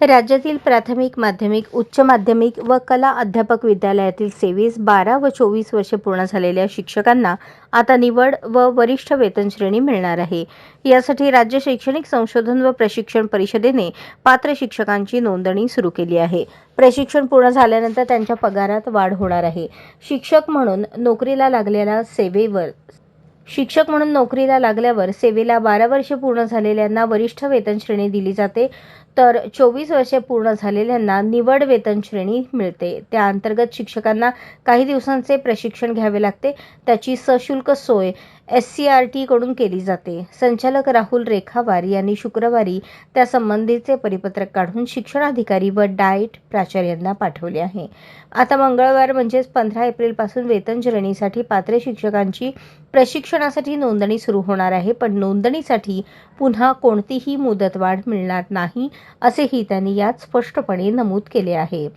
राज्यातील प्राथमिक, माध्यमिक, उच्च माध्यमिक व कला अध्यापक विद्यालयातील सेवेस 12 व 24 वर्षे पूर्ण झालेल्या शिक्षकांना आता निवड व वरिष्ठ वेतन श्रेणी मिळणार आहे. यासाठी राज्य शैक्षणिक संशोधन व प्रशिक्षण परिषदेने पात्र शिक्षकांची नोंदणी सुरू केली आहे. प्रशिक्षण पूर्ण झाल्यानंतर त्यांच्या पगारात वाढ होणार आहे. शिक्षक म्हणून नोकरीला लागल्यावर सेवेला 12 वर्षे पूर्ण झालेल्यांना वरिष्ठ वेतन श्रेणी दिली जाते, तर 24 वर्षे पूर्ण झालेल्यांना निवड वेतन श्रेणी मिळते. त्या अंतर्गत शिक्षकांना काही दिवसांचे प्रशिक्षण घ्यावे लागते. त्याची सशुल्क सोय SCRT कडून केली जाते. संचालक राहुल रेखावार यांनी शुक्रवारी त्यासंबंधीचे परिपत्रक काढून शिक्षणाधिकारी व डाएट प्राचार्यांना पाठवले आहे. आता मंगळवार म्हणजेच 15 एप्रिलपासून वेतन श्रेणीसाठी पात्र शिक्षकांची प्रशिक्षणासाठी नोंदणी सुरू होणार आहे. पण नोंदणीसाठी पुन्हा कोणतीही मुदतवाढ मिळणार नाही, असेही त्यांनी यात स्पष्टपणे नमूद केले आहे.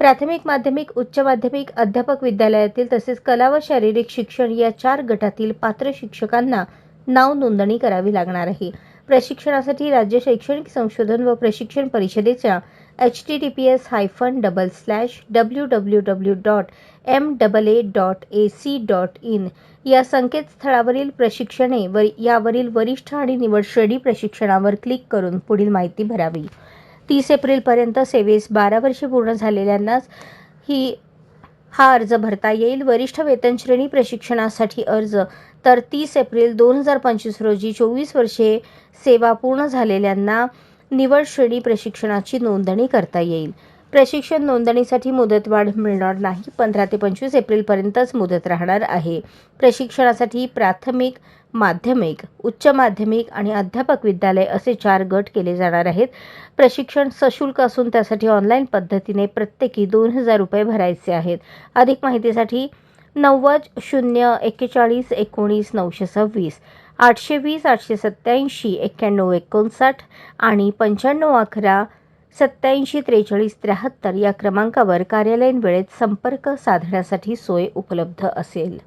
प्राथमिक, माध्यमिक, उच्च माध्यमिक, अध्यापक विद्यालयातील तसेच कला व शारीरिक शिक्षण या 4 गटातील पात्र शिक्षकांना नाव नोंदणी करावी लागणार आहे. प्रशिक्षणासाठी राज्य शैक्षणिक संशोधन व प्रशिक्षण परिषदेच्या https://www.maa.ac.in या संकेतस्थळावरील प्रशिक्षणे यावरील वरिष्ठ आणि निवड श्रेणी प्रशिक्षणावर क्लिक करून पुढील माहिती भरावी. 30 एप्रिलपर्यंत सेवेस 12 वर्षे पूर्ण झालेल्यांनाच हा अर्ज भरता येईल. वरिष्ठ वेतन श्रेणी प्रशिक्षणासाठी अर्ज तर 30 एप्रिल 2025 रोजी 24 वर्षे सेवा पूर्ण झालेल्यांना निवड श्रेणी प्रशिक्षणाची नोंदणी करता येईल. प्रशिक्षण नोंदणीसाठी मुदतवाढ मिळणार नाही. 15 ते 25 एप्रिलपर्यंतच मुदत राहणार आहे. प्रशिक्षणासाठी प्राथमिक, माध्यमिक, उच्च माध्यमिक आणि अध्यापक विद्यालय असे 4 गट केले जाणार आहेत. प्रशिक्षण सशुल्क असून त्यासाठी ऑनलाईन पद्धतीने प्रत्येकी 2,000 रुपये भरायचे आहेत. अधिक माहितीसाठी 90 041 19 926, 820 887 91 59 आणि 95 11 87 43 73 या क्रमांकावर कार्यालयीन वेळेत संपर्क साधण्यासाठी सोय उपलब्ध असेल.